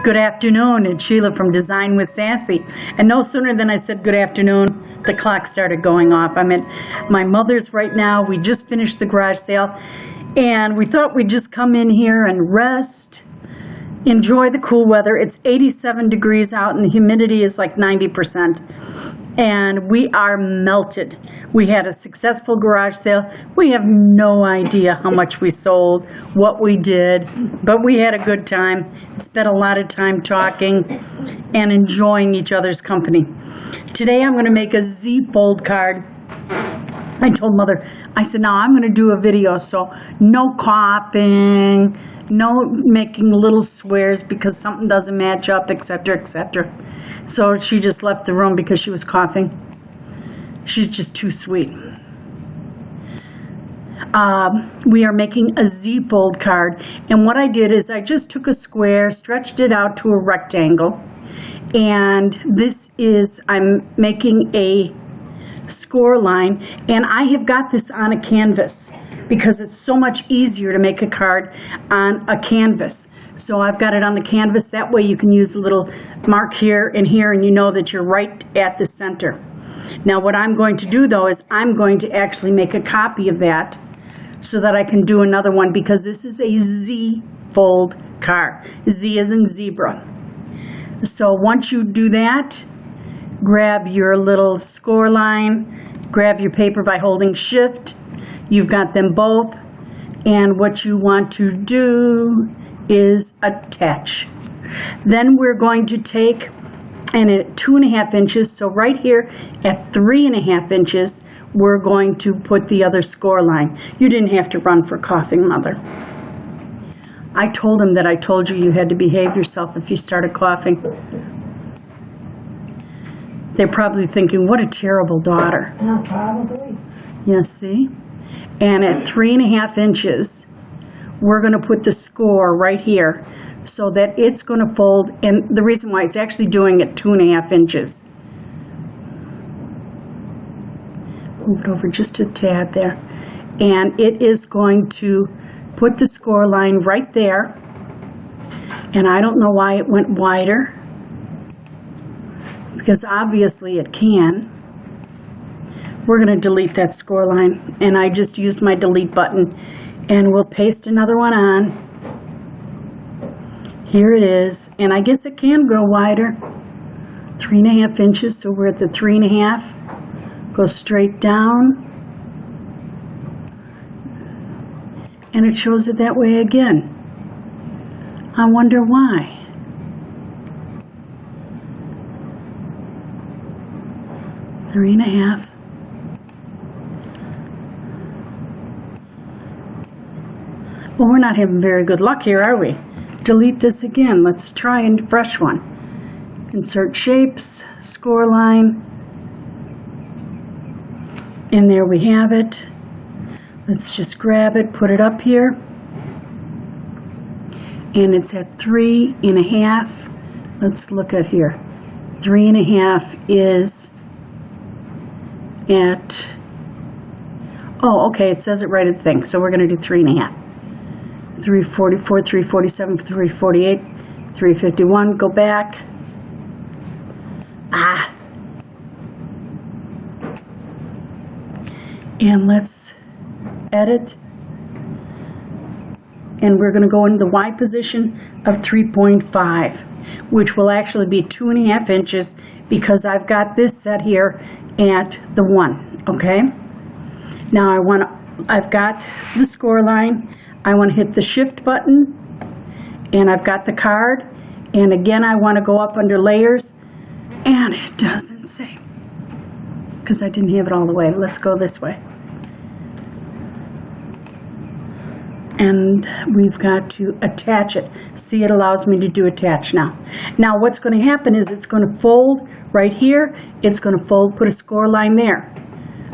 Good afternoon, it's Sheila from Design with Sassy. And no sooner than I said good afternoon, the clock started going off. I'm at my mother's right now. We just finished the garage sale, and we thought we'd just come in here and rest, enjoy the cool weather. It's 87 degrees out and the humidity is like 90%. And we are melted. We had a successful garage sale. We have no idea how much we sold, what we did, but we had a good time. Spent a lot of time talking and enjoying each other's company. Today I'm going to make a Z-fold card. I told Mother, I said, now I'm going to do a video, so no coughing, no making little swears because something doesn't match up, etc., etc. So she just left the room because she was coughing. She's just too sweet. We are making a Z-fold card, and what I did is I just took a square, stretched it out to a rectangle, and this is, I'm making a score line, and I have got this on a canvas because it's so much easier to make a card on a canvas. So I've got it on the canvas. That way you can use a little mark here and here, and you know that you're right at the center. Now what I'm going to do though is I'm going to actually make a copy of that so that I can do another one, because this is a Z-fold card. Z as in zebra. So once you do that, grab your little score line, grab your paper by holding shift. You've got them both, and what you want to do is attach. Then we're going to take, and at 2.5 inches, so right here at 3.5 inches, we're going to put the other score line. You didn't have to run for coughing, Mother. I told him that I told you you had to behave yourself if you started coughing. They're probably thinking, what a terrible daughter. Yeah, probably. Yeah, see? And at 3.5 inches, we're going to put the score right here so that it's going to fold, and the reason why it's actually doing it 2.5 inches. Move it over just a tad there. And it is going to put the score line right there. And I don't know why it went wider, because obviously it can. We're going to delete that score line, and I just used my delete button, and we'll paste another one on. Here it is, and I guess it can go wider. 3.5 inches, so we're at the 3.5. Go straight down, and it shows it that way again. I wonder why. Three and a half. Well, we're not having very good luck here, are we? Delete this again. Let's try a fresh one. Insert shapes, score line, and there we have it. Let's just grab it, put it up here, and it's at 3.5. Let's look at here. 3.5 is at, oh, okay, it says it right at the thing, so we're going to do 3.5. 344, 347, 348, 351, go back. And let's edit. And we're going to go into the Y position of 3.5, which will actually be 2.5 inches because I've got this set here at the 1, okay? Now I've got the score line. I want to hit the shift button, and I've got the card, and again I want to go up under layers, and it doesn't say, because I didn't have it all the way. Let's go this way. And we've got to attach it. See, it allows me to do attach now. Now what's going to happen is it's going to fold right here, it's going to fold, put a score line there.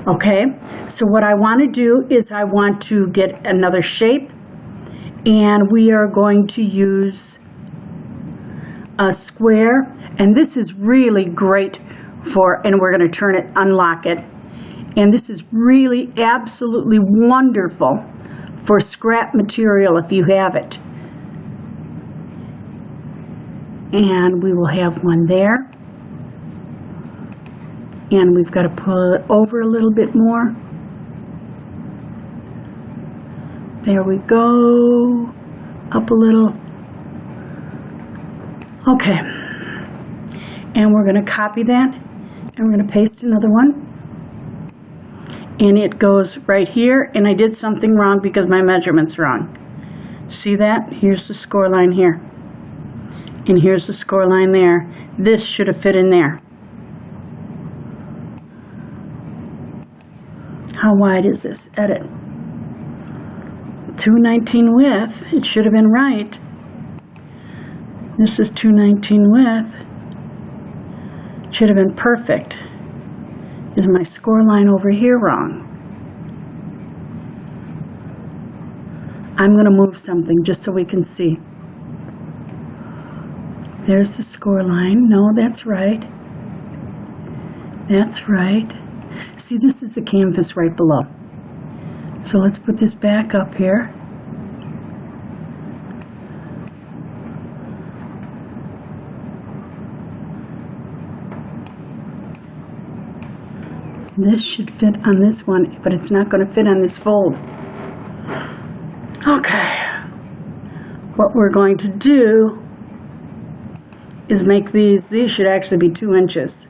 Okay, so what I want to do is I want to get another shape, and we are going to use a square, and this is really great for, and we're going to turn it, unlock it, and this is really absolutely wonderful for scrap material if you have it. And we will have one there. And we've got to pull it over a little bit more. There we go. Up a little. Okay. And we're going to copy that. And we're going to paste another one. And it goes right here. And I did something wrong because my measurement's wrong. See that? Here's the score line here. And here's the score line there. This should have fit in there. How wide is this? Edit. 219 width. It should have been right. This is 219 width. Should have been perfect. Is my score line over here wrong? I'm going to move something just so we can see. There's the score line. No, that's right. That's right. See, this is the canvas right below. So let's put this back up here. This should fit on this one, but it's not going to fit on this fold. Okay. What we're going to do is make these should actually be 2 inches.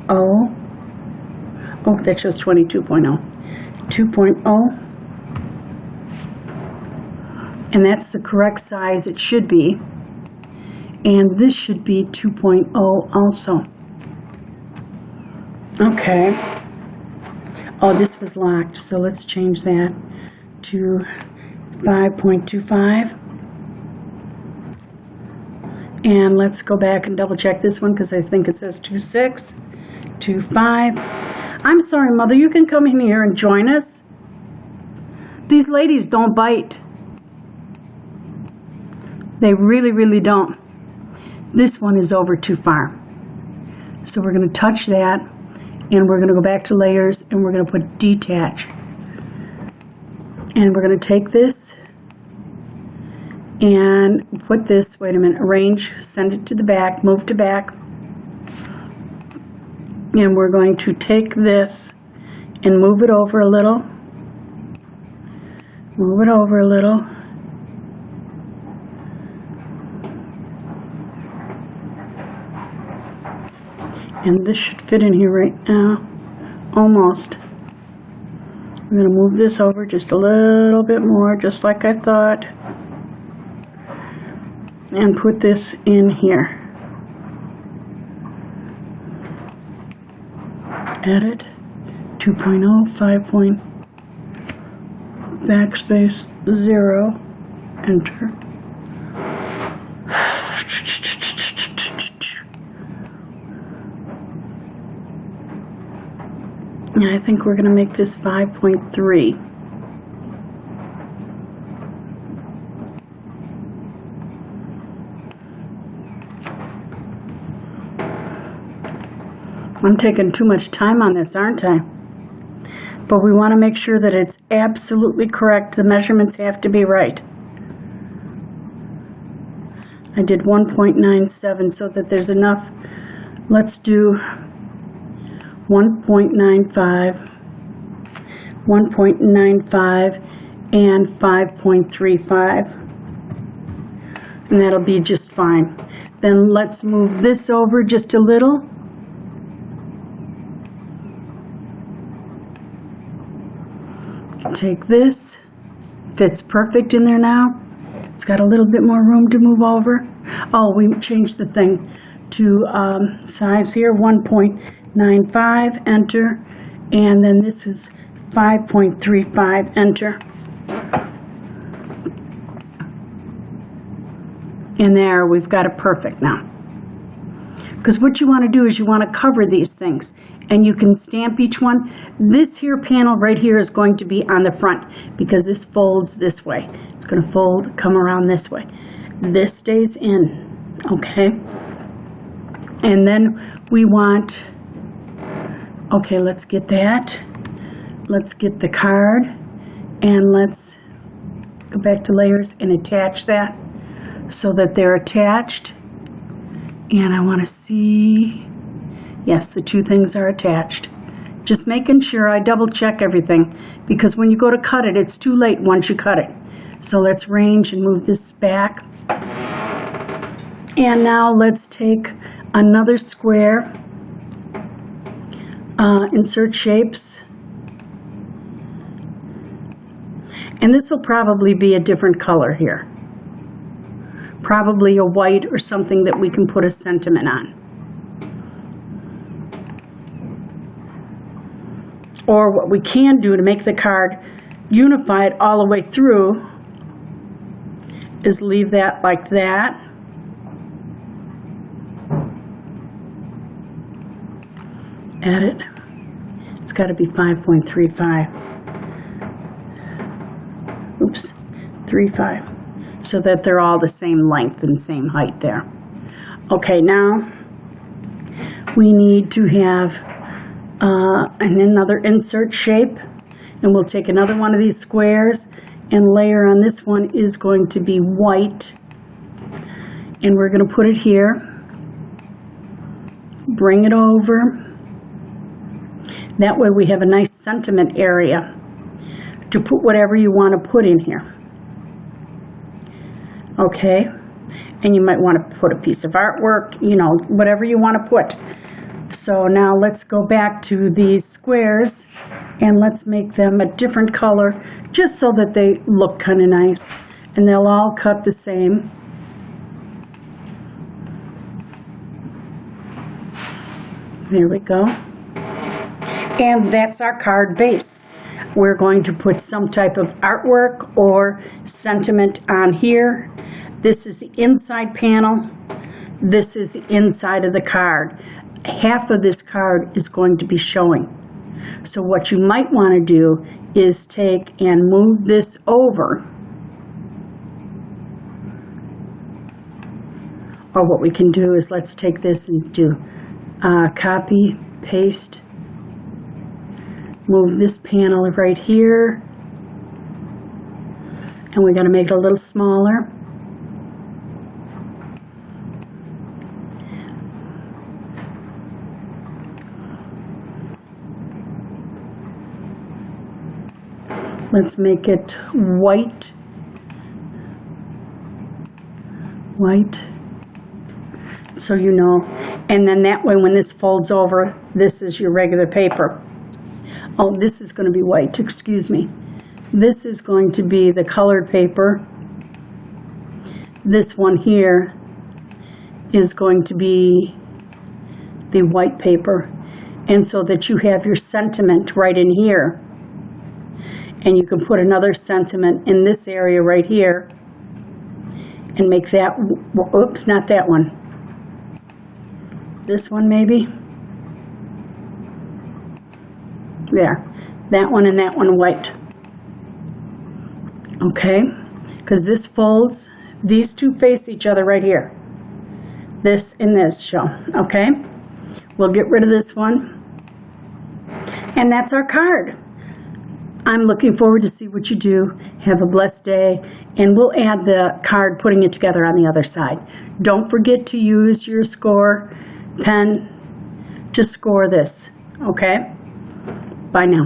Oh, that shows 22.0. 2.0. And that's the correct size it should be. And this should be 2.0 also. Okay. Oh, this was locked, so let's change that to 5.25. And let's go back and double check this one because I think it says 2.6, 2.5. I'm sorry, Mother, you can come in here and join us. These ladies don't bite. They really, really don't. This one is over too far. So we're going to touch that, and we're going to go back to layers, and we're going to put detach. And we're going to take this and put this, wait a minute, arrange, send it to the back, move to back. And we're going to take this and move it over a little. Move it over a little. And this should fit in here right now, almost. I'm going to move this over just a little bit more, just like I thought. And put this in here. Edit, 2.0, 5 point, backspace, 0, enter. And I think we're going to make this 5.3. I'm taking too much time on this, aren't I? But we want to make sure that it's absolutely correct. The measurements have to be right. I did 1.97 so that there's enough. Let's do 1.95, 1.95, and 5.35. And that'll be just fine. Then let's move this over just a little. Take this, fits perfect in there now. It's got a little bit more room to move over. Oh, we changed the thing to size here, 1.95, enter, and then this is 5.35, enter. And there, we've got it perfect now. Because what you want to do is you want to cover these things. And you can stamp each one. This here panel right here is going to be on the front because this folds this way. It's going to fold, come around this way. This stays in, okay? And then we want, okay, let's get that. Let's get the card. And let's go back to layers and attach that so that they're attached. And I want to see, yes, the two things are attached. Just making sure I double check everything, because when you go to cut it, it's too late once you cut it. So let's range and move this back. And now let's take another square, insert shapes. And this will probably be a different color here. Probably a white or something that we can put a sentiment on. Or what we can do to make the card unified all the way through is leave that like that. Edit. It's got to be 5.35. Oops, 3.5. So that they're all the same length and same height there. Okay, now we need to have another insert shape, and we'll take another one of these squares and layer on. This one is going to be white, and we're going to put it here, bring it over. That way we have a nice sentiment area to put whatever you want to put in here. Okay, and you might want to put a piece of artwork, you know, whatever you want to put. So now let's go back to these squares and let's make them a different color, just so that they look kind of nice, and they'll all cut the same. There we go. And that's our card base. We're going to put some type of artwork or sentiment on here. This is the inside panel. This is the inside of the card. Half of this card is going to be showing. So what you might want to do is take and move this over. Or what we can do is, let's take this and do copy, paste, move this panel right here, and we're going to make it a little smaller. Let's make it white, so you know. And then that way, when this folds over, this is your regular paper. Oh, this is going to be white, excuse me. This is going to be the colored paper. This one here is going to be the white paper. And so that you have your sentiment right in here. And you can put another sentiment in this area right here and make that, oops, not that one. This one maybe. There, that one and that one white. Okay, because this folds, these two face each other right here. This and this show, okay? We'll get rid of this one. And that's our card. I'm looking forward to see what you do. Have a blessed day, and we'll add the card, putting it together on the other side. Don't forget to use your score pen to score this, okay? Bye now.